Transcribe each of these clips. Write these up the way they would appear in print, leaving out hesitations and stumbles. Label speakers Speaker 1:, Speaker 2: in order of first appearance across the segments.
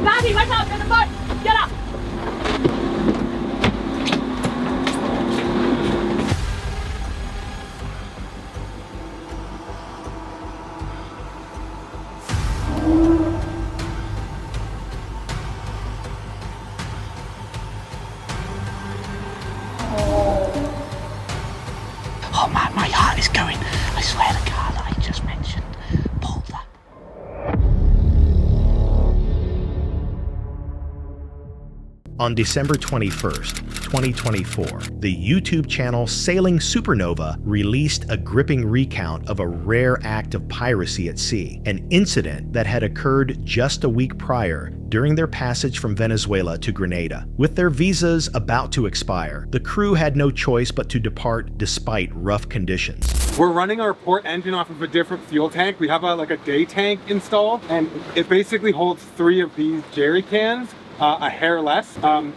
Speaker 1: Daddy, watch out, there's a boat! Get up!
Speaker 2: Oh man, my heart is going. I swear the car that I just mentioned pulled up.
Speaker 3: On December 21st, 2024, the YouTube channel Sailing Supernova released a gripping recount of a rare act of piracy at sea, an incident that had occurred just a week prior during their passage from Venezuela to Grenada. With their visas about to expire, the crew had no choice but to depart despite rough conditions.
Speaker 4: We're running our port engine off of a different fuel tank. We have a day tank installed, and it basically holds 3 of these jerry cans. A hair less.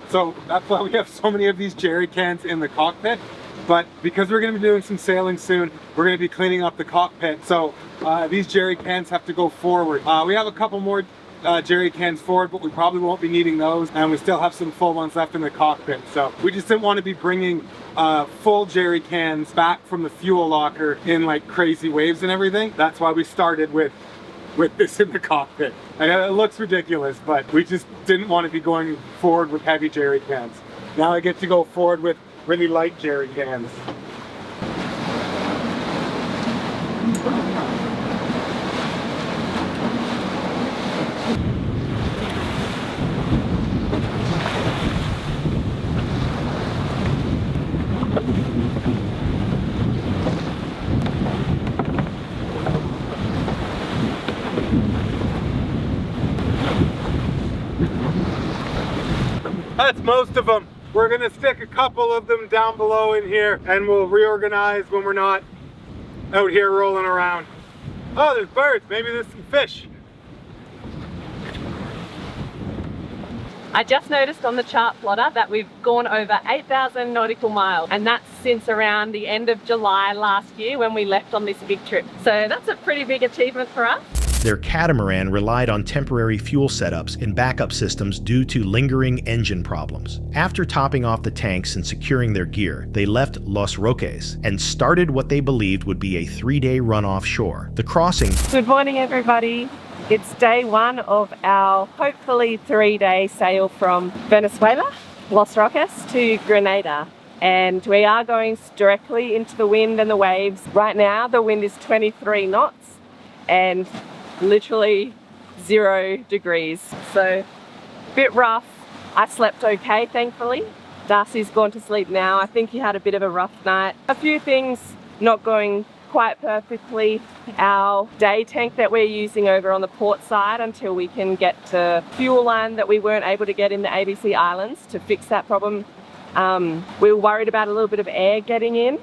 Speaker 4: So that's why we have so many of these jerry cans in the cockpit. But because we're going to be doing some sailing soon, we're going to be cleaning up the cockpit. So these jerry cans have to go forward. We have a couple more jerry cans forward, but we probably won't be needing those. And we still have some full ones left in the cockpit. So we just didn't want to be bringing full jerry cans back from the fuel locker in like crazy waves and everything. That's why we started with this in the cockpit. And it looks ridiculous, but we just didn't want to be going forward with heavy jerry cans. Now I get to go forward with really light jerry cans. That's most of them. We're gonna stick a couple of them down below in here, and we'll reorganize when we're not out here rolling around. Oh, there's birds. Maybe there's some fish.
Speaker 1: I just noticed on the chart plotter that we've gone over 8,000 nautical miles, and that's since around the end of July last year when we left on this big trip. So that's a pretty big achievement for us.
Speaker 3: Their catamaran relied on temporary fuel setups and backup systems due to lingering engine problems. After topping off the tanks and securing their gear, they left Los Roques and started what they believed would be a 3-day run offshore. The crossing...
Speaker 1: Good morning, everybody. It's day 1 of our hopefully 3-day sail from Venezuela, Los Roques, to Grenada. And we are going directly into the wind and the waves. Right now, the wind is 23 knots and literally 0 degrees. So, a bit rough. I slept okay, thankfully. Darcy's gone to sleep now. I think he had a bit of a rough night. A few things not going quite perfectly. Our day tank that we're using over on the port side until we can get to fuel line that we weren't able to get in the ABC Islands to fix that problem. We were worried about a little bit of air getting in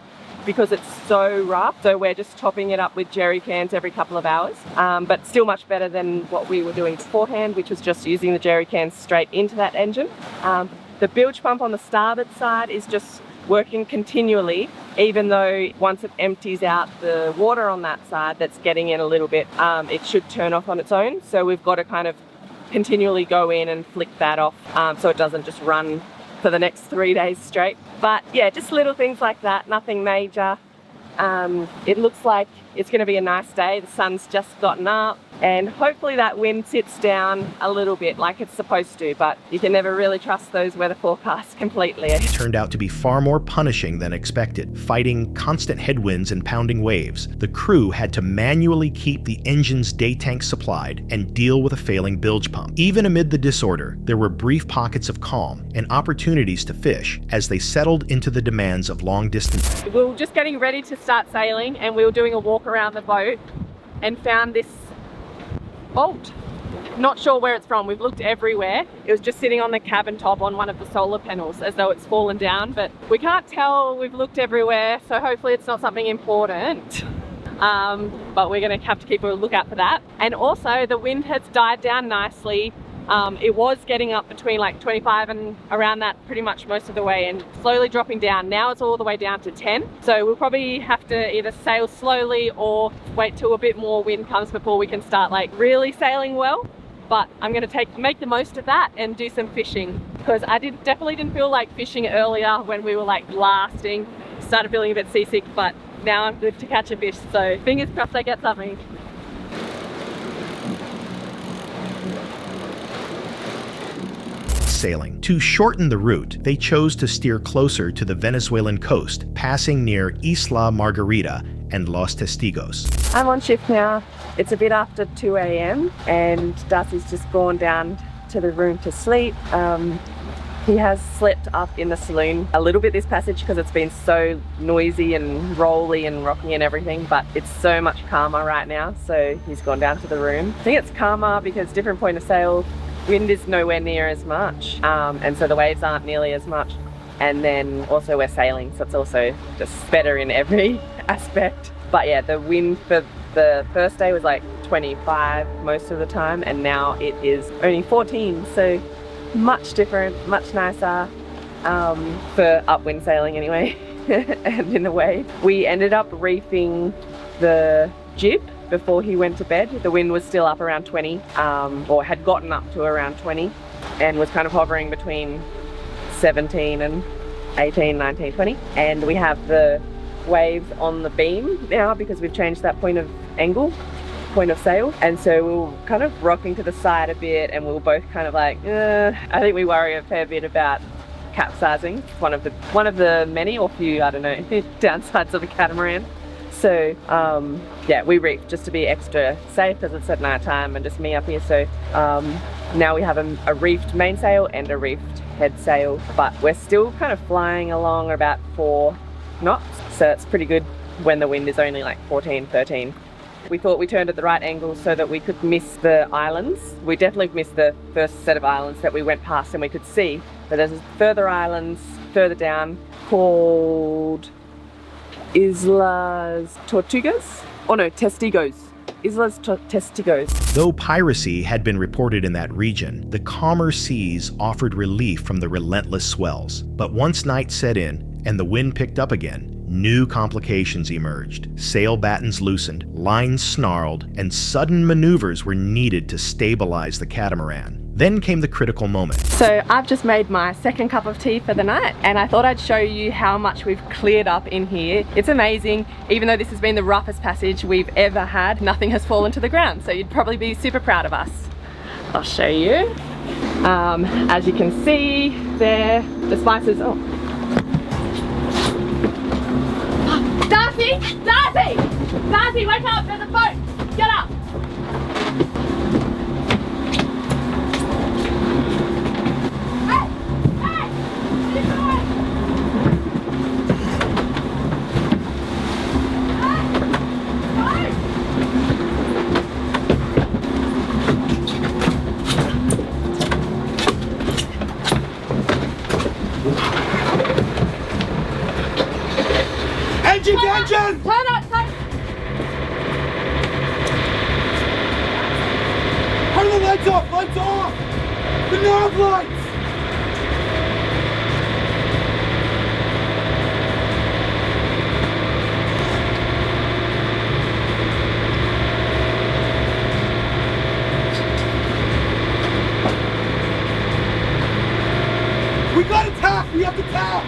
Speaker 1: because it's so rough, so we're just topping it up with jerry cans every couple of hours, but still much better than what we were doing beforehand, which was just using the jerry cans straight into that engine. The bilge pump on the starboard side is just working continually, even though once it empties out the water on that side that's getting in a little bit, it should turn off on its own. So we've got to kind of continually go in and flick that off so it doesn't just run for the next 3 days straight. But yeah, just little things like that, nothing major. It looks like it's going to be a nice day. The sun's just gotten up and hopefully that wind sits down a little bit like it's supposed to, but you can never really trust those weather forecasts completely.
Speaker 3: It turned out to be far more punishing than expected. Fighting constant headwinds and pounding waves, the crew had to manually keep the engine's day tank supplied and deal with a failing bilge pump. Even amid the disorder, there were brief pockets of calm and opportunities to fish as they settled into the demands of long distance.
Speaker 1: We were just getting ready to start sailing and we were doing a walk around the boat and found this bolt. Not sure where it's from. We've looked everywhere. It was just sitting on the cabin top on one of the solar panels as though it's fallen down, but we can't tell. We've looked everywhere, so hopefully it's not something important. But we're going to have to keep a lookout for that. And also the wind has died down nicely. It was getting up between like 25 and around that pretty much most of the way and slowly dropping down. Now it's all the way down to 10. So we'll probably have to either sail slowly or wait till a bit more wind comes before we can start like really sailing well. but I'm going to make the most of that and do some fishing, because I definitely didn't feel like fishing earlier when we were like blasting. Started feeling a bit seasick, but now I'm good to catch a fish, so fingers crossed I get something.
Speaker 3: Sailing. To shorten the route, they chose to steer closer to the Venezuelan coast, passing near Isla Margarita and Los Testigos.
Speaker 1: I'm on shift now. It's a bit after 2 a.m. and Darcy's just gone down to the room to sleep. He has slept up in the saloon a little bit this passage because it's been so noisy and rolly and rocky and everything, but it's so much calmer right now, so he's gone down to the room. I think it's calmer because different point of sail, wind is nowhere near as much, and so the waves aren't nearly as much, and then also we're sailing, so it's also just better in every aspect. But yeah, the wind for the first day was like 25 most of the time, and now it is only 14, so much different, much nicer for upwind sailing anyway. And in the wave, we ended up reefing the jib before he went to bed. The wind was still up around 20, or had gotten up to around 20, and was kind of hovering between 17 and 18, 19, 20. And we have the waves on the beam now because we've changed that point of sail, and so we were kind of rocking to the side a bit, and we were both kind of like, I think we worry a fair bit about capsizing. One of the many or few, I don't know, downsides of a catamaran. So yeah, we reef just to be extra safe because it's at night time and just me up here. So now we have a reefed mainsail and a reefed head sail, but we're still kind of flying along about 4 knots. So it's pretty good when the wind is only like 14, 13. We thought we turned at the right angle so that we could miss the islands. We definitely missed the first set of islands that we went past and we could see, but there's further islands further down called Islas Tortugas? Oh no, Testigos. Islas Testigos.
Speaker 3: Though piracy had been reported in that region, the calmer seas offered relief from the relentless swells. But once night set in and the wind picked up again, new complications emerged. Sail battens loosened, lines snarled, and sudden maneuvers were needed to stabilize the catamaran. Then came the critical moment.
Speaker 1: So I've just made my second cup of tea for the night, and I thought I'd show you how much we've cleared up in here. It's amazing. Even though this has been the roughest passage we've ever had, nothing has fallen to the ground, so you'd probably be super proud of us. I'll show you. As you can see there, the spices. Oh. Darcy! Darcy! Darcy, wake up! There's a boat! Get up! Hey! Hey! What are you doing?
Speaker 4: Engine!
Speaker 1: Turn up!
Speaker 4: Turn the lights off! Lights off! The nav lights! We got to tap! We have to tap!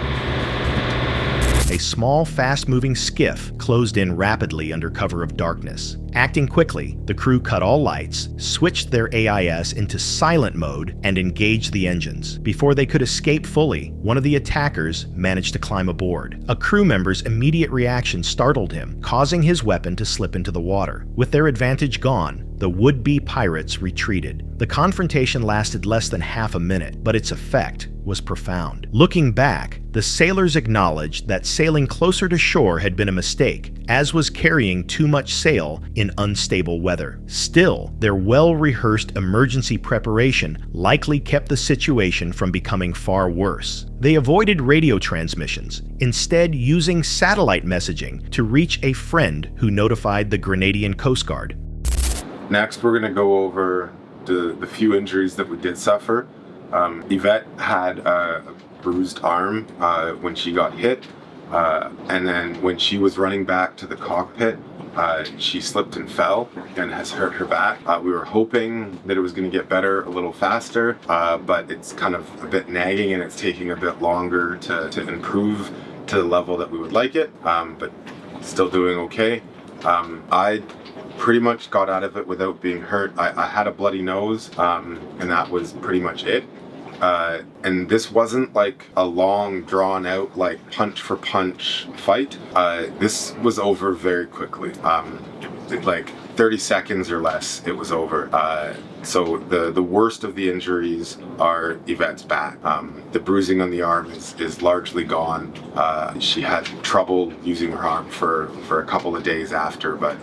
Speaker 3: A small, fast-moving skiff closed in rapidly under cover of darkness. Acting quickly, the crew cut all lights, switched their AIS into silent mode, and engaged the engines. Before they could escape fully, one of the attackers managed to climb aboard. A crew member's immediate reaction startled him, causing his weapon to slip into the water. With their advantage gone, the would-be pirates retreated. The confrontation lasted less than half a minute, but its effect was profound. Looking back, the sailors acknowledged that sailing closer to shore had been a mistake, as was carrying too much sail in unstable weather. Still, their well-rehearsed emergency preparation likely kept the situation from becoming far worse. They avoided radio transmissions, instead using satellite messaging to reach a friend who notified the Grenadian Coast Guard.
Speaker 5: Next, we're going to go over the few injuries that we did suffer. Yvette had a bruised arm when she got hit. And then when she was running back to the cockpit, she slipped and fell and has hurt her back. We were hoping that it was going to get better a little faster, but it's kind of a bit nagging and it's taking a bit longer to improve to the level that we would like it, but still doing okay. I pretty much got out of it without being hurt. I had a bloody nose, and that was pretty much it. And this wasn't like a long, drawn out, like punch for punch fight. This was over very quickly. Like 30 seconds or less, it was over. So the worst of the injuries are Yvette's back. The bruising on the arm is largely gone. She had trouble using her arm for a couple of days after, but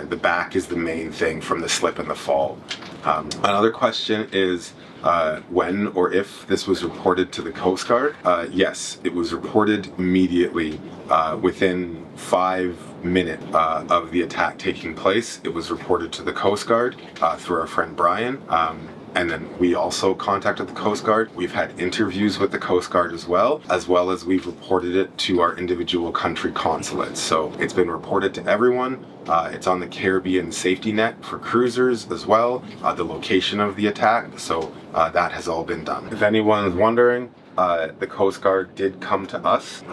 Speaker 5: the back is the main thing from the slip and the fall. Another question is, when or if this was reported to the Coast Guard. Yes, it was reported immediately within 5 minutes of the attack taking place. It was reported to the Coast Guard through our friend Brian. And then we also contacted the Coast Guard. We've had interviews with the Coast Guard as well as we've reported it to our individual country consulates. So it's been reported to everyone. It's on the Caribbean safety net for cruisers as well, the location of the attack. So that has all been done. If anyone's wondering, the Coast Guard did come to us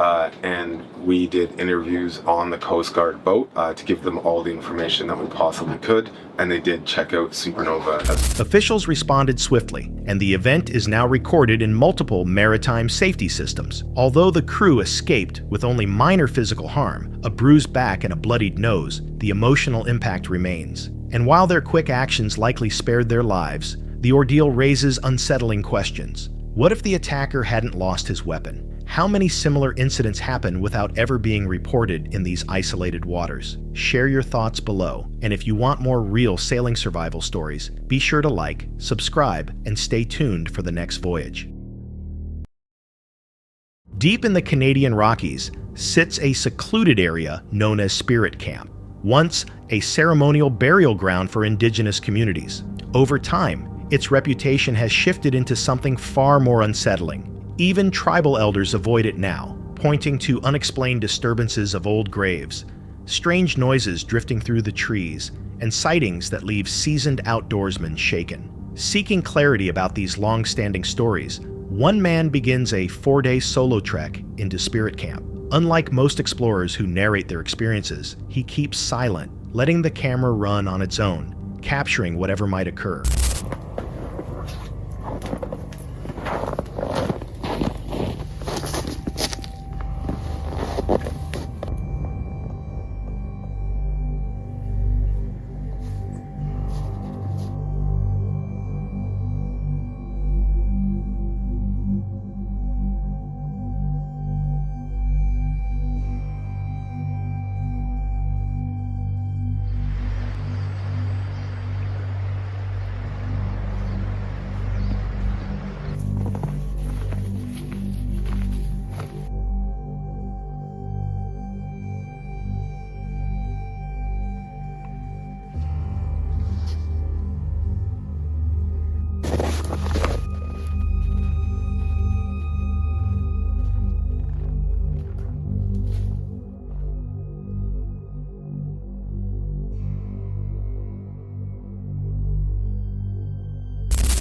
Speaker 5: and we did interviews on the Coast Guard boat to give them all the information that we possibly could, and they did check out Supernova.
Speaker 3: Officials responded swiftly, and the event is now recorded in multiple maritime safety systems. Although the crew escaped with only minor physical harm, a bruised back and a bloodied nose, the emotional impact remains. And while their quick actions likely spared their lives, the ordeal raises unsettling questions. What if the attacker hadn't lost his weapon? How many similar incidents happen without ever being reported in these isolated waters? Share your thoughts below, and if you want more real sailing survival stories, be sure to like, subscribe, and stay tuned for the next voyage. Deep in the Canadian Rockies sits a secluded area known as Spirit Camp, once a ceremonial burial ground for Indigenous communities. Over time, its reputation has shifted into something far more unsettling. Even tribal elders avoid it now, pointing to unexplained disturbances of old graves, strange noises drifting through the trees, and sightings that leave seasoned outdoorsmen shaken. Seeking clarity about these long-standing stories, one man begins a 4-day solo trek into Spirit Camp. Unlike most explorers who narrate their experiences, he keeps silent, letting the camera run on its own, capturing whatever might occur.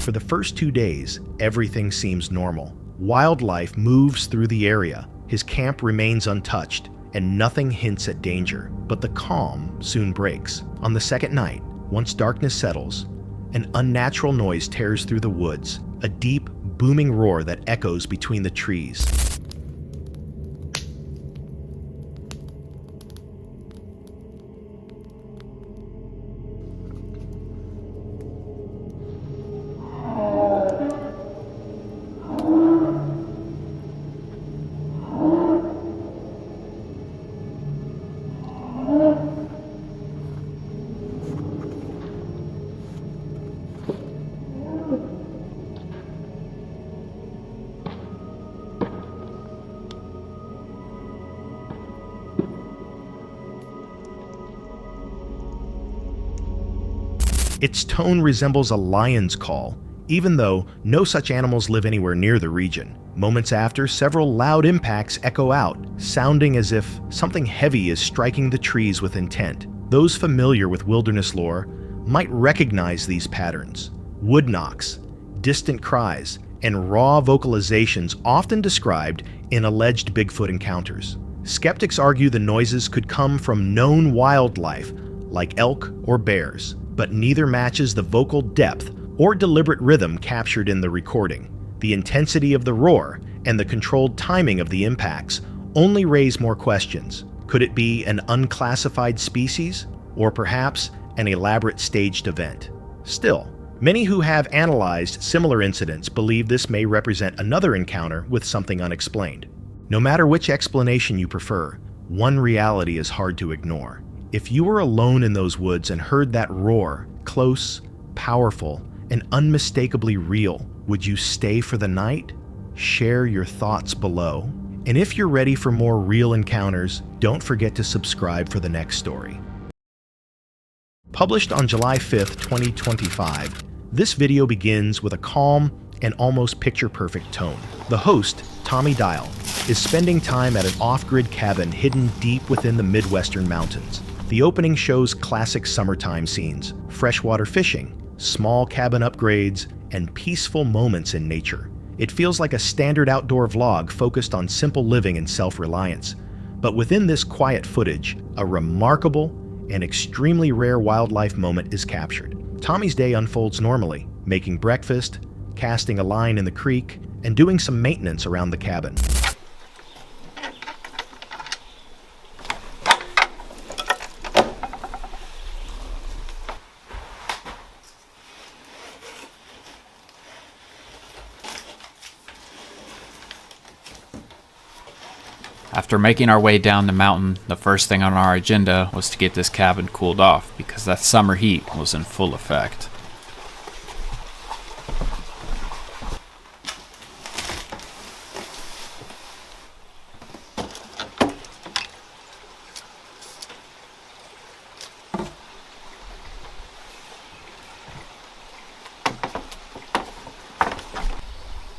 Speaker 3: For the first 2 days, everything seems normal. Wildlife moves through the area, his camp remains untouched, and nothing hints at danger. But the calm soon breaks. On the second night, once darkness settles, an unnatural noise tears through the woods, a deep, booming roar that echoes between the trees. Its tone resembles a lion's call, even though no such animals live anywhere near the region. Moments after, several loud impacts echo out, sounding as if something heavy is striking the trees with intent. Those familiar with wilderness lore might recognize these patterns. Wood knocks, distant cries, and raw vocalizations often described in alleged Bigfoot encounters. Skeptics argue the noises could come from known wildlife, like elk or bears, but neither matches the vocal depth or deliberate rhythm captured in the recording. The intensity of the roar and the controlled timing of the impacts only raise more questions. Could it be an unclassified species, or perhaps an elaborate staged event? Still, many who have analyzed similar incidents believe this may represent another encounter with something unexplained. No matter which explanation you prefer, one reality is hard to ignore. If you were alone in those woods and heard that roar, close, powerful, and unmistakably real, would you stay for the night? Share your thoughts below. And if you're ready for more real encounters, don't forget to subscribe for the next story. Published on July 5th, 2025, this video begins with a calm and almost picture-perfect tone. The host, Tommy Dial, is spending time at an off-grid cabin hidden deep within the Midwestern mountains. The opening shows classic summertime scenes, freshwater fishing, small cabin upgrades, and peaceful moments in nature. It feels like a standard outdoor vlog focused on simple living and self-reliance. But within this quiet footage, a remarkable and extremely rare wildlife moment is captured. Tommy's day unfolds normally, making breakfast, casting a line in the creek, and doing some maintenance around the cabin.
Speaker 6: After making our way down the mountain, the first thing on our agenda was to get this cabin cooled off because that summer heat was in full effect.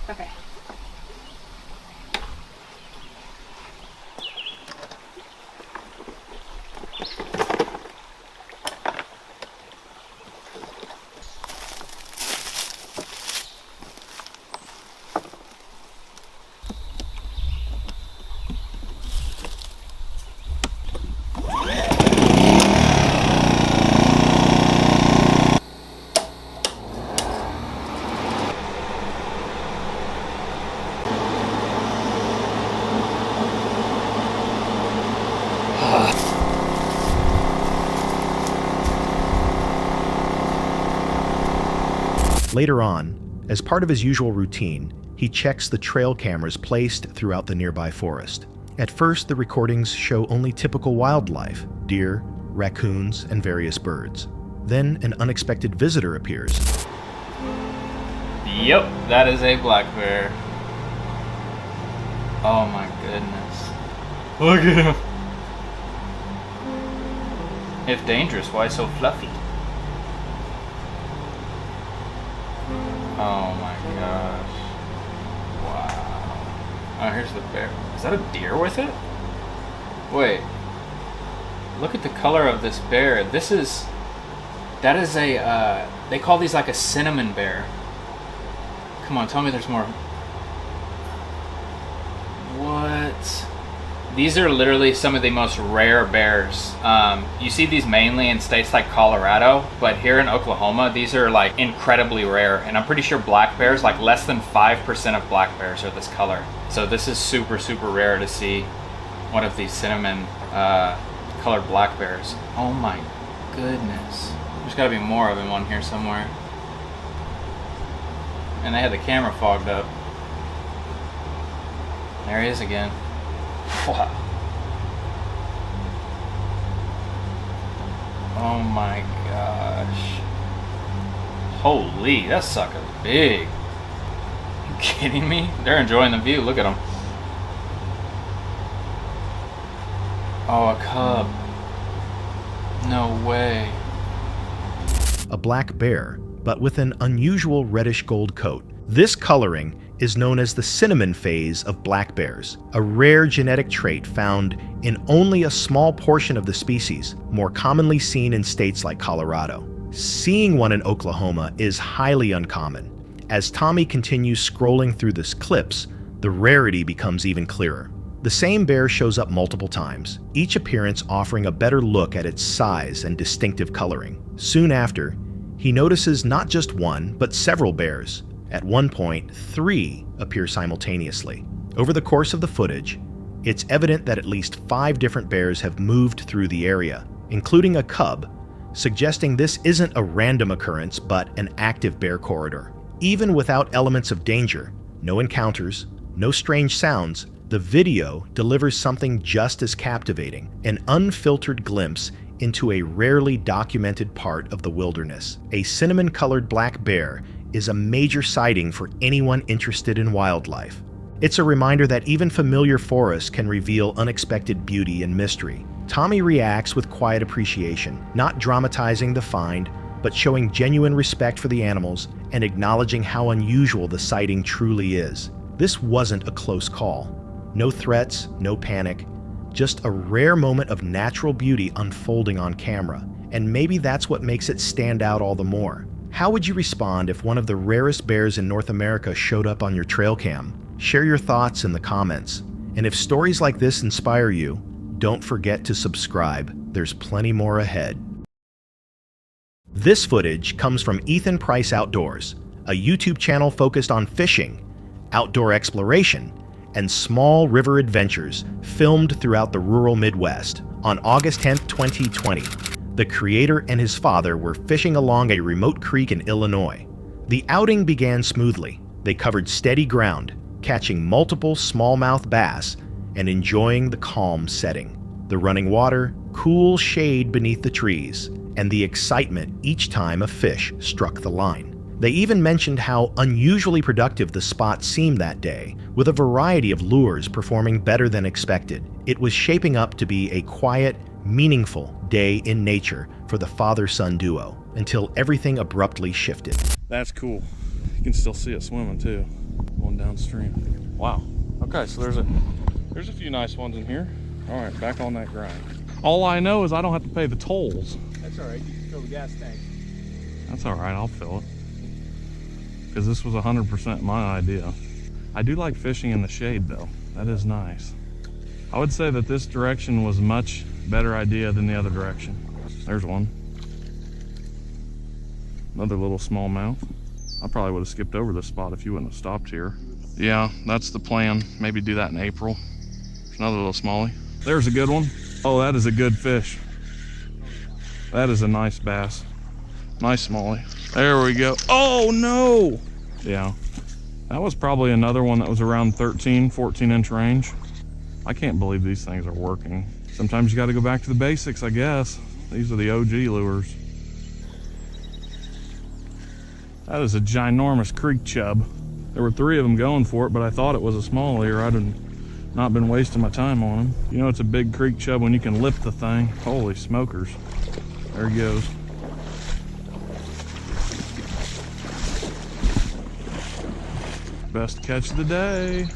Speaker 1: Okay.
Speaker 3: Later on, as part of his usual routine, he checks the trail cameras placed throughout the nearby forest. At first, the recordings show only typical wildlife, deer, raccoons, and various birds. Then an unexpected visitor appears.
Speaker 6: Yep, that is a black bear. Oh my goodness. Look at him. If dangerous, why so fluffy? Oh my gosh. Wow. Oh, here's the bear. Is that a deer with it? Wait. Look at the color of this bear. That is a, they call these like a cinnamon bear. Come on, tell me there's more. What? These are literally some of the most rare bears. You see these mainly in states like Colorado, but here in Oklahoma, these are like incredibly rare. And I'm pretty sure black bears, like less than 5% of black bears are this color. So this is super, super rare to see one of these cinnamon colored black bears. Oh my goodness. There's gotta be more of them on here somewhere. And they had the camera fogged up. There he is again. Wow. Oh my gosh. Holy, that sucker's big. You kidding me? They're enjoying the view. Look at them. Oh, a cub. No way.
Speaker 3: A black bear, but with an unusual reddish gold coat. This coloring is known as the cinnamon phase of black bears, a rare genetic trait found in only a small portion of the species, more commonly seen in states like Colorado. Seeing one in Oklahoma is highly uncommon. As Tommy continues scrolling through the clips, the rarity becomes even clearer. The same bear shows up multiple times, each appearance offering a better look at its size and distinctive coloring. Soon after, he notices not just one, but several bears. At one point, 3 appear simultaneously. Over the course of the footage, it's evident that at least 5 different bears have moved through the area, including a cub, suggesting this isn't a random occurrence but an active bear corridor. Even without elements of danger, no encounters, no strange sounds, the video delivers something just as captivating, an unfiltered glimpse into a rarely documented part of the wilderness. A cinnamon-colored black bear is a major sighting for anyone interested in wildlife. It's a reminder that even familiar forests can reveal unexpected beauty and mystery. Tommy reacts with quiet appreciation, not dramatizing the find, but showing genuine respect for the animals and acknowledging how unusual the sighting truly is. This wasn't a close call. No threats, no panic, just a rare moment of natural beauty unfolding on camera. And maybe that's what makes it stand out all the more. How would you respond if one of the rarest bears in North America showed up on your trail cam? Share your thoughts in the comments. And if stories like this inspire you, don't forget to subscribe. There's plenty more ahead. This footage comes from Ethan Price Outdoors, a YouTube channel focused on fishing, outdoor exploration, and small river adventures filmed throughout the rural Midwest. On August 10, 2020, the creator and his father were fishing along a remote creek in Illinois. The outing began smoothly. They covered steady ground, catching multiple smallmouth bass and enjoying the calm setting. The running water, cool shade beneath the trees, and the excitement each time a fish struck the line. They even mentioned how unusually productive the spot seemed that day, with a variety of lures performing better than expected. It was shaping up to be a quiet, meaningful day in nature for the father-son duo, until everything abruptly shifted.
Speaker 7: That's cool. You can still see it swimming too, going downstream. Wow. Okay, so there's a few nice ones in here. All right, back on that grind. All I know is I don't have to pay the tolls.
Speaker 4: That's all right. You can fill the gas tank.
Speaker 7: That's all right, I'll fill it. Because this was 100% my idea. I do like fishing in the shade though. That is nice. I would say that this direction was a much better idea than the other direction. There's one. Another little smallmouth. I probably would have skipped over this spot if you wouldn't have stopped here. Yeah, that's the plan. Maybe do that in April. There's another little smallie. There's a good one. Oh, that is a good fish. That is a nice bass. Nice smallie. There we go. Oh no! Yeah, that was probably another one that was around 13, 14 inch range. I can't believe these things are working. Sometimes you got to go back to the basics, I guess. These are the OG lures. That is a ginormous creek chub. There were 3 of them going for it, but I thought it was a smallie or I'd have not been wasting my time on them. You know it's a big creek chub when you can lift the thing. Holy smokers. There he goes. Best catch of the day.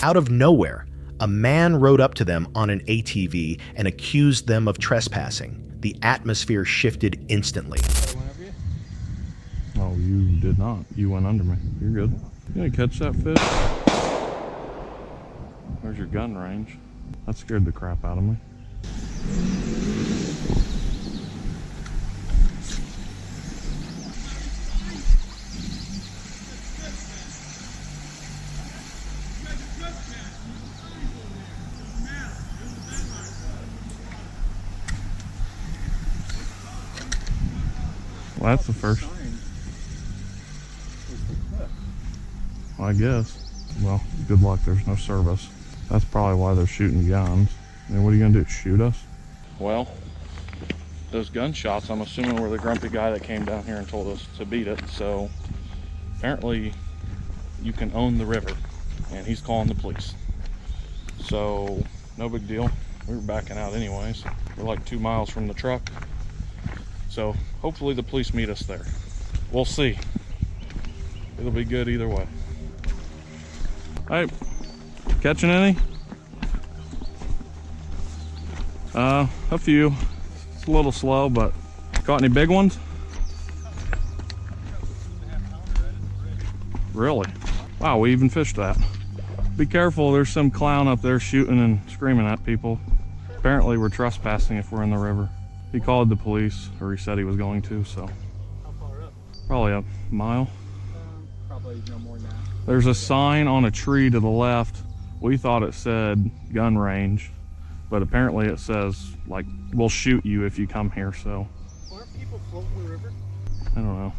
Speaker 3: Out of nowhere, a man rode up to them on an ATV and accused them of trespassing. The atmosphere shifted instantly.
Speaker 7: Oh, you did not. You went under me. You're good. You gonna catch that fish? Where's your gun range? That scared the crap out of me. Well, that's the first. Well, I guess. Well, good luck. There's no service. That's probably why they're shooting guns. I mean, what are you gonna do? Shoot us? Well, those gunshots, I'm assuming, were the grumpy guy that came down here and told us to beat it. So apparently, you can own the river, and he's calling the police. So no big deal. We were backing out anyways. We're like 2 miles from the truck. So hopefully the police meet us there. We'll see. It'll be good either way. Hey, catching any? A few. It's a little slow, but caught any big ones? Really? Wow, we even fished that. Be careful, there's some clown up there shooting and screaming at people. Apparently we're trespassing if we're in the river. He called the police, or he said he was going to, so.
Speaker 4: How far up?
Speaker 7: Probably a mile.
Speaker 4: Probably no more than that.
Speaker 7: There's a sign on a tree to the left. We thought it said gun range, but apparently it says, like, we'll shoot you if you come here, so.
Speaker 4: Aren't people floating the river?
Speaker 7: I don't know.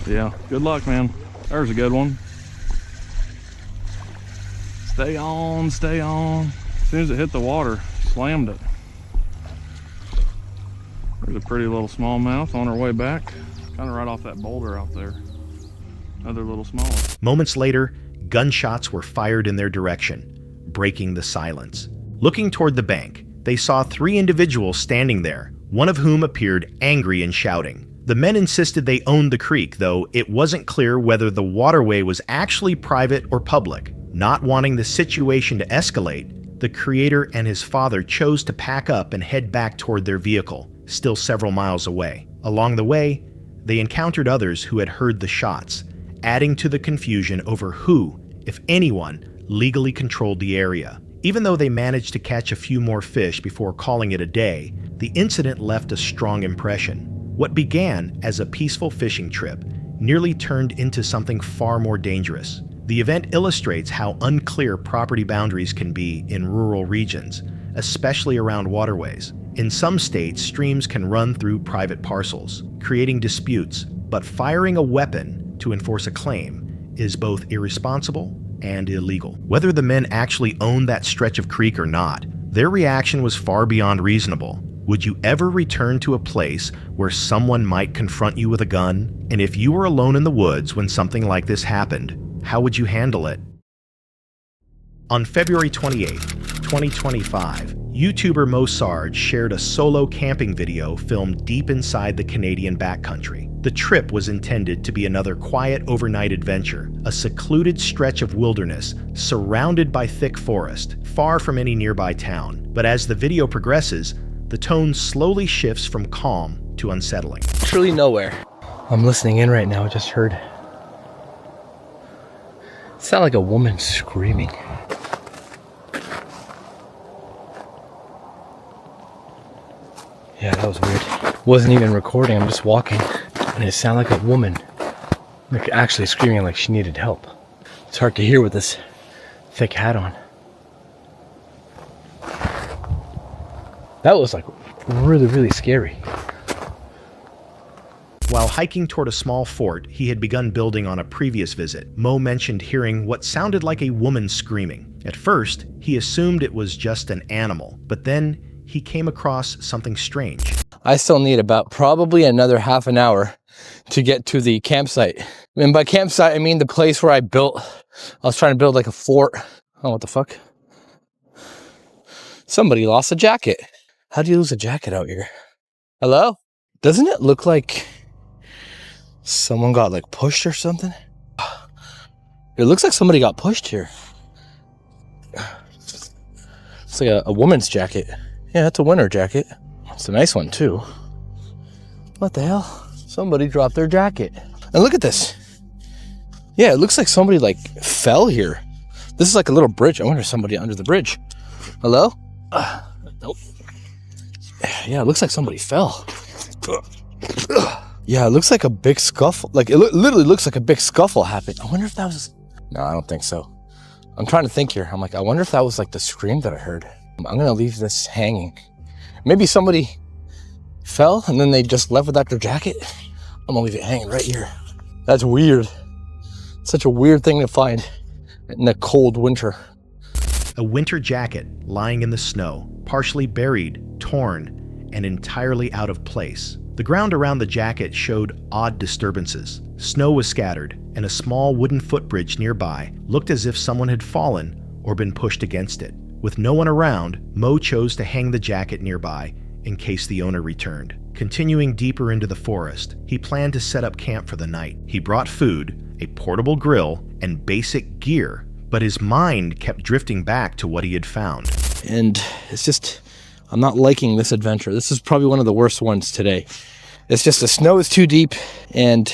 Speaker 7: Yeah, good luck, man. There's a good one. Stay on, stay on. As soon as it hit the water, slammed it. There's a pretty little smallmouth on our way back. Kind of right off that boulder out there. Another little smallmouth.
Speaker 3: Moments later, gunshots were fired in their direction, breaking the silence. Looking toward the bank, they saw 3 individuals standing there, one of whom appeared angry and shouting. The men insisted they owned the creek, though it wasn't clear whether the waterway was actually private or public. Not wanting the situation to escalate, the creator and his father chose to pack up and head back toward their vehicle, still several miles away. Along the way, they encountered others who had heard the shots, adding to the confusion over who, if anyone, legally controlled the area. Even though they managed to catch a few more fish before calling it a day, the incident left a strong impression. What began as a peaceful fishing trip nearly turned into something far more dangerous. The event illustrates how unclear property boundaries can be in rural regions, especially around waterways. In some states, streams can run through private parcels, creating disputes, but firing a weapon to enforce a claim is both irresponsible and illegal. Whether the men actually owned that stretch of creek or not, their reaction was far beyond reasonable. Would you ever return to a place where someone might confront you with a gun? And if you were alone in the woods when something like this happened, how would you handle it? On February 28, 2025, YouTuber Mo Sarge shared a solo camping video filmed deep inside the Canadian backcountry. The trip was intended to be another quiet overnight adventure, a secluded stretch of wilderness surrounded by thick forest, far from any nearby town. But as the video progresses, the tone slowly shifts from calm to unsettling.
Speaker 8: Truly nowhere. I'm listening in right now. I just heard. It sounded like a woman screaming. Yeah, that was weird. Wasn't even recording. I'm just walking, and it sounded like a woman, like actually screaming like she needed help. It's hard to hear with this thick hat on. That was like really, really scary.
Speaker 3: While hiking toward a small fort he had begun building on a previous visit, Mo mentioned hearing what sounded like a woman screaming. At first, he assumed it was just an animal, but then he came across something strange.
Speaker 8: I still need about probably another half an hour to get to the campsite. And by campsite, I mean the place where I was trying to build like a fort. Oh, what the fuck? Somebody lost a jacket. How do you lose a jacket out here? Hello? Doesn't it look like someone got like pushed or something? It looks like somebody got pushed here. It's like a woman's jacket. Yeah, it's a winter jacket. It's a nice one too. What the hell? Somebody dropped their jacket. And look at this. Yeah, it looks like somebody like fell here. This is like a little bridge. I wonder if somebody under the bridge. Hello? Nope. Yeah, it looks like somebody fell. Yeah, it looks like a big scuffle. Like, it literally looks like a big scuffle happened. I wonder if that was... No, I don't think so. I'm trying to think here. I'm like, I wonder if that was like the scream that I heard. I'm gonna leave this hanging. Maybe somebody fell and then they just left without their jacket. I'm gonna leave it hanging right here. That's weird. Such a weird thing to find in a cold winter.
Speaker 3: A winter jacket lying in the snow, partially buried, torn, and entirely out of place. The ground around the jacket showed odd disturbances. Snow was scattered, and a small wooden footbridge nearby looked as if someone had fallen or been pushed against it. With no one around, Mo chose to hang the jacket nearby in case the owner returned. Continuing deeper into the forest, he planned to set up camp for the night. He brought food, a portable grill, and basic gear, but his mind kept drifting back to what he had found.
Speaker 8: And it's just, I'm not liking this adventure. This is probably one of the worst ones today. It's just the snow is too deep, and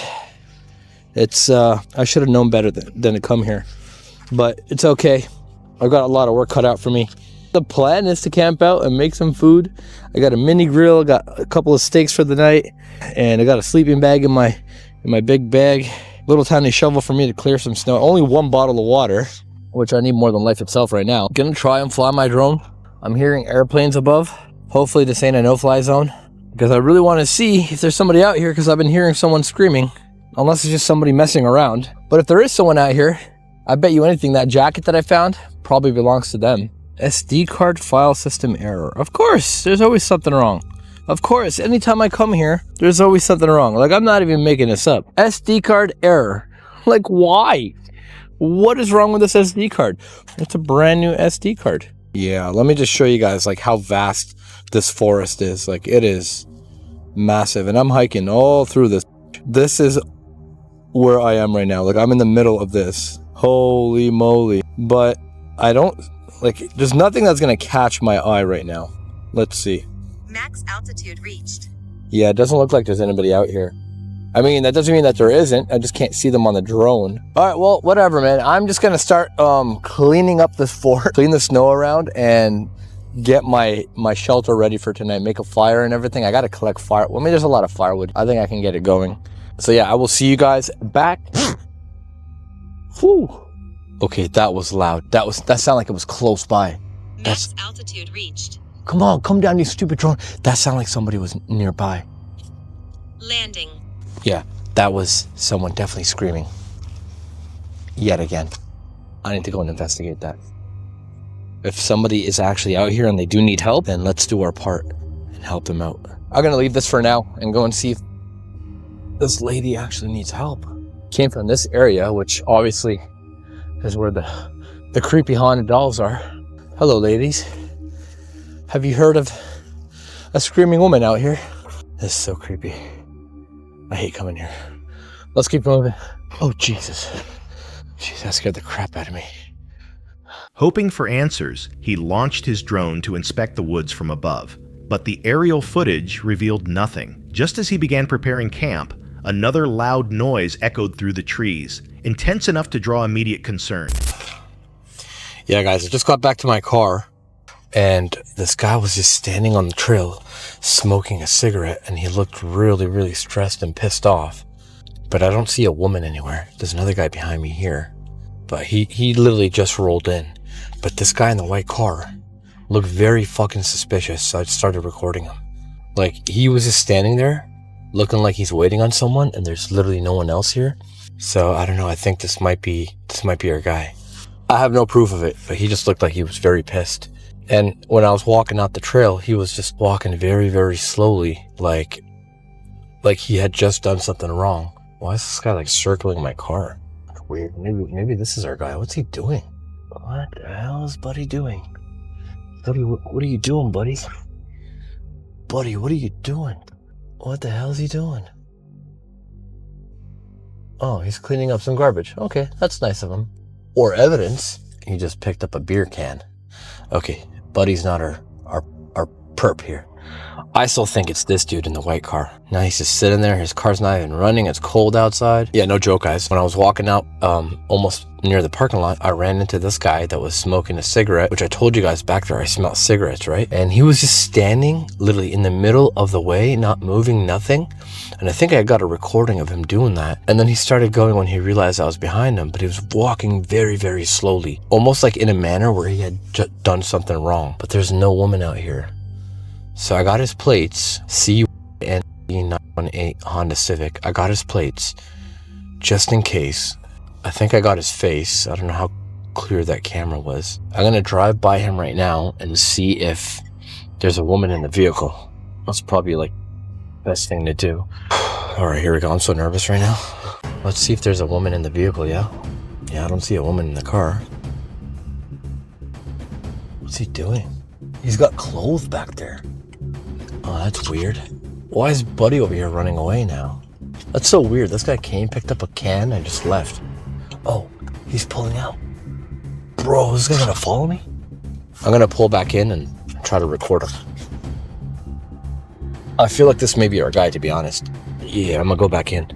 Speaker 8: it's, I should have known better than to come here. But it's okay. I've got a lot of work cut out for me. The plan is to camp out and make some food. I got a mini grill, got a couple of steaks for the night, and I got a sleeping bag in my big bag. Little tiny shovel for me to clear some snow. Only one bottle of water, which I need more than life itself right now. Gonna try and fly my drone. I'm hearing airplanes above. Hopefully this ain't a no-fly zone, because I really want to see if there's somebody out here, because I've been hearing someone screaming, unless it's just somebody messing around. But if there is someone out here, I bet you anything that jacket that I found probably belongs to them. SD card file system error. Of course, there's always something wrong. Of course, anytime I come here, there's always something wrong. Like, I'm not even making this up. SD card error. Like, why? What is wrong with this SD card? It's a brand new SD card. Yeah, let me just show you guys like how vast this forest is. Like, it is massive, and I'm hiking all through this. This is where I am right now. Like, I'm in the middle of this. Holy moly. But I don't, like, there's nothing that's gonna catch my eye right now. Let's see.
Speaker 9: Max altitude reached.
Speaker 8: Yeah, it doesn't look like there's anybody out here. I mean, that doesn't mean that there isn't. I just can't see them on the drone. All right, well, whatever, man. I'm just gonna start cleaning up this fort, clean the snow around, and get my shelter ready for tonight. Make a fire and everything. I gotta collect fire. Well, I mean, there's a lot of firewood. I think I can get it going. So yeah, I will see you guys back. Whew. Okay, that was loud. That sounded like it was close by.
Speaker 9: Max altitude reached.
Speaker 8: Come on, come down, you stupid drone. That sounded like somebody was nearby.
Speaker 9: Landing.
Speaker 8: Yeah, that was someone definitely screaming. Yet again. I need to go and investigate that. If somebody is actually out here and they do need help, then let's do our part and help them out. I'm gonna leave this for now and go and see if this lady actually needs help. Came from this area, which obviously is where the creepy haunted dolls are. Hello, ladies. Have you heard of a screaming woman out here? This is so creepy. I hate coming here. Let's keep moving. Oh, Jesus. Jeez, that scared the crap out of me.
Speaker 3: Hoping for answers, he launched his drone to inspect the woods from above. But the aerial footage revealed nothing. Just as he began preparing camp, another loud noise echoed through the trees, intense enough to draw immediate concern.
Speaker 8: Yeah, guys, I just got back to my car, and this guy was just standing on the trail, smoking a cigarette, and he looked really, really stressed and pissed off. But I don't see a woman anywhere. There's another guy behind me here, but he literally just rolled in. But this guy in the white car looked very fucking suspicious, so I started recording him. Like, he was just standing there, looking like he's waiting on someone, and there's literally no one else here. So I don't know, I think this might be our guy. I have no proof of it, but he just looked like he was very pissed. And when I was walking out the trail, he was just walking very, very slowly, like he had just done something wrong. Why is this guy like circling my car? Weird. Maybe this is our guy. What's he doing? What the hell is Buddy doing? Buddy, what are you doing, buddy? Buddy, what are you doing? What the hell is he doing? Oh, he's cleaning up some garbage. Okay, that's nice of him. Or evidence. He just picked up a beer can. Okay, Buddy's not our perp here. I still think it's this dude in the white car. Now he's just sitting there. His car's not even running. It's cold outside. Yeah, no joke, guys. When I was walking out almost near the parking lot, I ran into this guy that was smoking a cigarette, which I told you guys back there I smelled cigarettes, right? And he was just standing literally in the middle of the way, not moving, nothing. And I think I got a recording of him doing that. And then he started going when he realized I was behind him, but he was walking very, very slowly, almost like in a manner where he had done something wrong. But there's no woman out here. So I got his plates, CUN918 Honda Civic. I got his plates just in case. I think I got his face. I don't know how clear that camera was. I'm gonna drive by him right now and see if there's a woman in the vehicle. That's probably like the best thing to do. All right, here we go. I'm so nervous right now. Let's see if there's a woman in the vehicle, yeah? Yeah, I don't see a woman in the car. What's he doing? He's got clothes back there. Oh, that's weird. Why is Buddy over here running away now? That's so weird. This guy came, picked up a can, and just left. Oh, he's pulling out. Bro, is this guy gonna follow me? I'm gonna pull back in and try to record him. I feel like this may be our guy, to be honest. Yeah, I'm gonna go back in.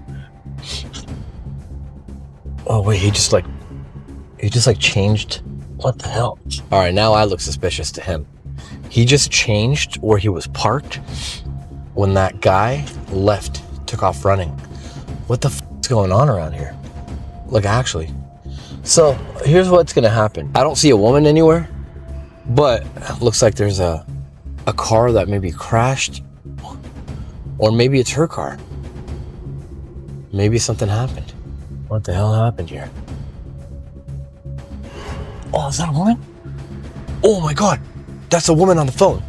Speaker 8: Oh wait, he just like changed. What the hell? All right, now I look suspicious to him. He just changed where he was parked when that guy left, took off running. What the f is going on around here? Like, actually. So here's what's gonna happen. I don't see a woman anywhere, but it looks like there's a car that maybe crashed, or maybe it's her car. Maybe something happened. What the hell happened here? Oh, is that a woman? Oh my God, that's a woman on the phone.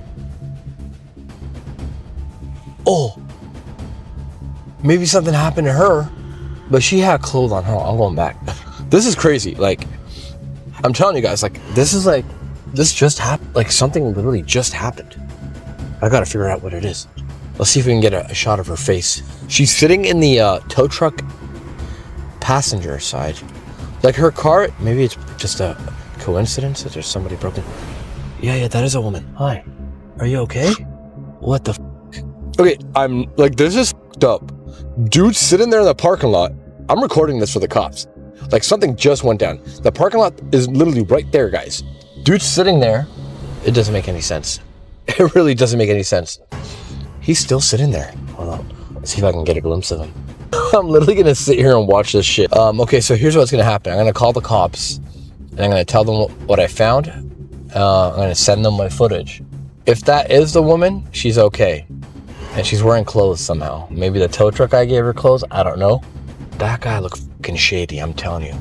Speaker 8: Oh, maybe something happened to her, but she had clothes on her. I'm going back. This is crazy. Like, I'm telling you guys, like, this just happened. Like, something literally just happened. I gotta figure out what it is. Let's see if we can get a shot of her face. She's sitting in the tow truck passenger side. Like, her car, maybe it's just a coincidence that there's somebody broken. Yeah, that is a woman. Hi, are you okay? What the f? Okay, I'm like, this is f***ed up. Dude sitting there in the parking lot. I'm recording this for the cops. Like, something just went down. The parking lot is literally right there, guys. Dude's sitting there. It doesn't make any sense. It really doesn't make any sense. He's still sitting there. Hold on. Let's see if I can get a glimpse of him. I'm literally gonna sit here and watch this shit. Okay, so here's what's gonna happen. I'm gonna call the cops and I'm gonna tell them what I found. I'm gonna send them my footage. If that is the woman, she's okay. And she's wearing clothes somehow. Maybe the tow truck guy gave her clothes, I don't know. That guy looked fucking shady, I'm telling you.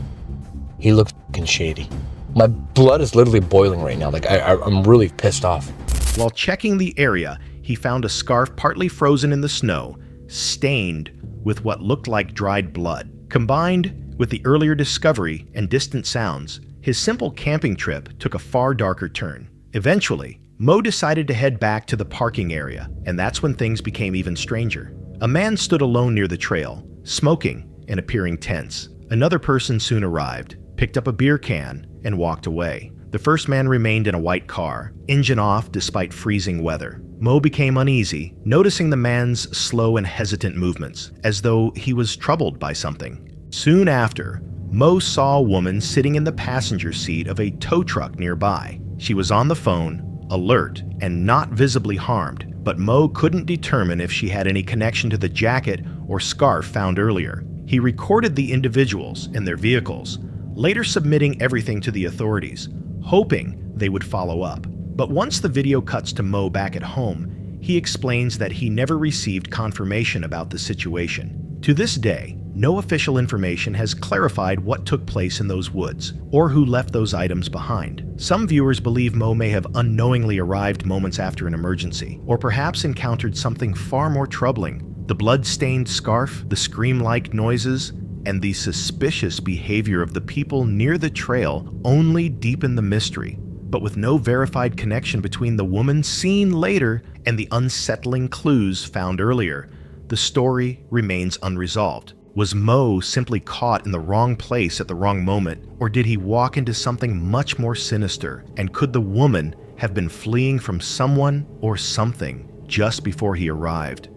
Speaker 8: He looked fucking shady. My blood is literally boiling right now. Like, I'm really pissed off.
Speaker 3: While checking the area, he found a scarf partly frozen in the snow, stained with what looked like dried blood. Combined with the earlier discovery and distant sounds, his simple camping trip took a far darker turn. Eventually, Mo decided to head back to the parking area, and that's when things became even stranger. A man stood alone near the trail, smoking and appearing tense. Another person soon arrived, picked up a beer can, and walked away. The first man remained in a white car, engine off despite freezing weather. Mo became uneasy, noticing the man's slow and hesitant movements, as though he was troubled by something. Soon after, Mo saw a woman sitting in the passenger seat of a tow truck nearby. She was on the phone, alert, and not visibly harmed, but Mo couldn't determine if she had any connection to the jacket or scarf found earlier. He recorded the individuals and their vehicles, later submitting everything to the authorities, hoping they would follow up. But once the video cuts to Mo back at home, he explains that he never received confirmation about the situation. To this day, no official information has clarified what took place in those woods, or who left those items behind. Some viewers believe Mo may have unknowingly arrived moments after an emergency, or perhaps encountered something far more troubling. The blood-stained scarf, the scream-like noises, and the suspicious behavior of the people near the trail only deepen the mystery. But with no verified connection between the woman seen later and the unsettling clues found earlier, the story remains unresolved. Was Mo simply caught in the wrong place at the wrong moment, or did he walk into something much more sinister? And could the woman have been fleeing from someone or something just before he arrived?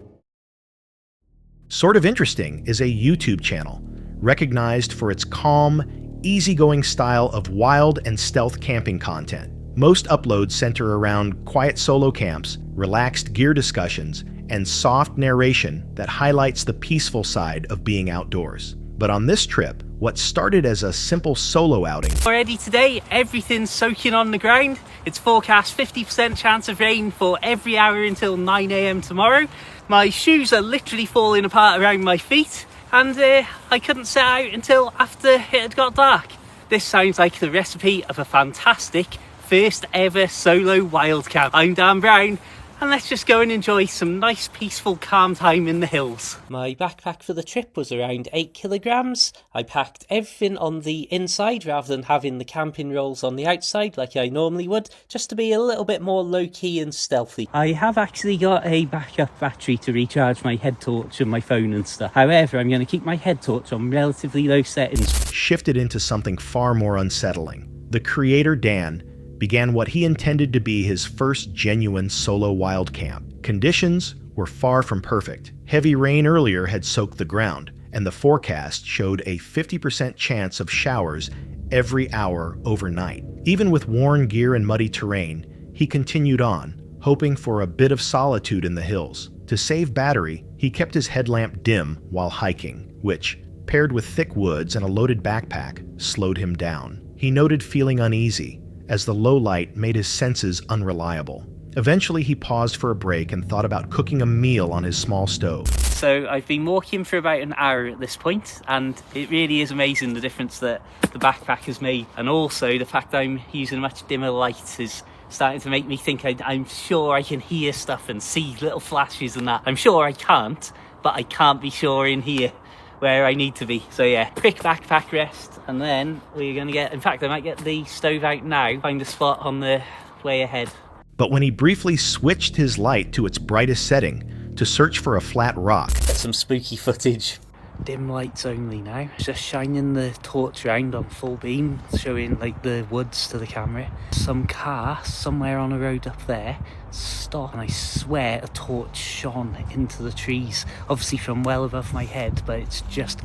Speaker 3: Sort of Interesting is a YouTube channel recognized for its calm, easygoing style of wild and stealth camping content. Most uploads center around quiet solo camps, relaxed gear discussions, and soft narration that highlights the peaceful side of being outdoors. But on this trip, what started as a simple solo outing.
Speaker 2: Already today, everything's soaking on the ground. It's forecast 50% chance of rain for every hour until 9 AM tomorrow. My shoes are literally falling apart around my feet, and I couldn't set out until after it had got dark. This sounds like the recipe of a fantastic first ever solo wild camp. I'm Dan Brown, and let's just go and enjoy some nice, peaceful, calm time in the hills. My backpack for the trip was around 8 kilograms. I packed everything on the inside rather than having the camping rolls on the outside like I normally would, just to be a little bit more low-key and stealthy. I have actually got a backup battery to recharge my head torch and my phone and stuff. However, I'm going to keep my head torch on relatively low settings.
Speaker 3: Shifted into something far more unsettling. The creator, Dan, began what he intended to be his first genuine solo wild camp. Conditions were far from perfect. Heavy rain earlier had soaked the ground, and the forecast showed a 50% chance of showers every hour overnight. Even with worn gear and muddy terrain, he continued on, hoping for a bit of solitude in the hills. To save battery, he kept his headlamp dim while hiking, which, paired with thick woods and a loaded backpack, slowed him down. He noted feeling uneasy, as the low light made his senses unreliable. Eventually, he paused for a break and thought about cooking a meal on his small stove.
Speaker 2: So I've been walking for about an hour at this point, and it really is amazing the difference that the backpack has made. And also the fact I'm using a much dimmer light is starting to make me think I'm sure I can hear stuff and see little flashes and that. I'm sure I can't, but I can't be sure in here where I need to be. So yeah, quick backpack rest, and then we're gonna get, in fact I might get the stove out now, find a spot on the way ahead.
Speaker 3: But when he briefly switched his light to its brightest setting to search for a flat rock,
Speaker 2: Get some spooky footage. Dim lights only now. Just shining the torch round on full beam, showing like the woods to the camera. Some car somewhere on a road up there stopped, and I swear a torch shone into the trees, obviously from well above my head, but it's just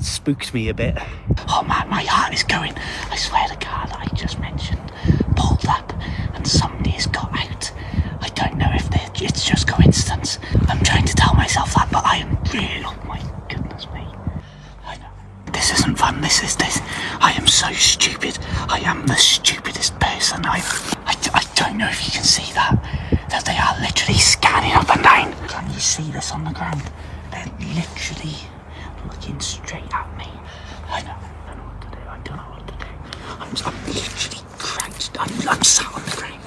Speaker 2: spooked me a bit. Oh man, my heart is going. I swear the car that I just mentioned pulled up and somebody's got out. I don't know if it's just coincidence. I'm trying to tell myself that, but I am really, oh my goodness me. I know. This isn't fun, this. I am so stupid. I am the stupidest person. I don't know if you can see that they are literally scanning up and down. Can you see this on the ground? They're literally looking straight at me. I don't know what to do. I don't know what to do. I'm literally crouched. I'm sat on the ground.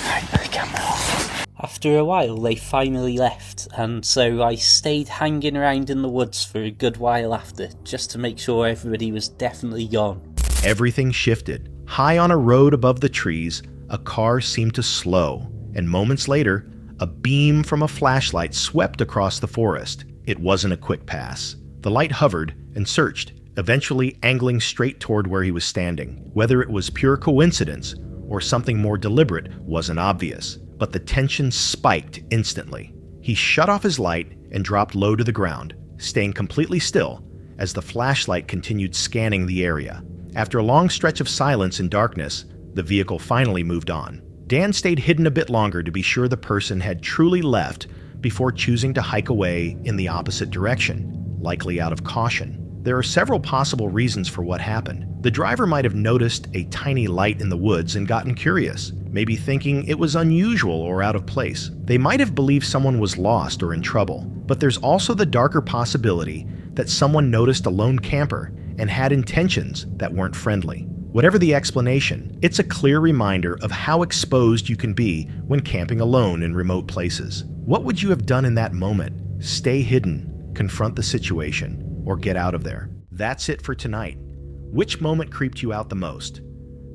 Speaker 2: Right, the camera off. After a while, they finally left, and so I stayed hanging around in the woods for a good while after, just to make sure everybody was definitely gone.
Speaker 3: everything shifted. High on a road above the trees, a car seemed to slow, and moments later, a beam from a flashlight swept across the forest. It wasn't a quick pass. The light hovered and searched, eventually angling straight toward where he was standing. Whether it was pure coincidence or something more deliberate wasn't obvious, but the tension spiked instantly. He shut off his light and dropped low to the ground, staying completely still as the flashlight continued scanning the area. After a long stretch of silence and darkness, the vehicle finally moved on. Dan stayed hidden a bit longer to be sure the person had truly left before choosing to hike away in the opposite direction, likely out of caution. There are several possible reasons for what happened. The driver might have noticed a tiny light in the woods and gotten curious, maybe thinking it was unusual or out of place. They might have believed someone was lost or in trouble, but there's also the darker possibility that someone noticed a lone camper and had intentions that weren't friendly. Whatever the explanation, it's a clear reminder of how exposed you can be when camping alone in remote places. What would you have done in that moment? Stay hidden, confront the situation, or get out of there? That's it for tonight. Which moment creeped you out the most?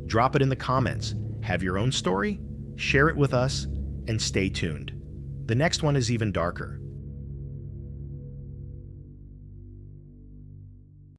Speaker 3: Drop it in the comments. Have your own story? Share it with us, and stay tuned. The next one is even darker.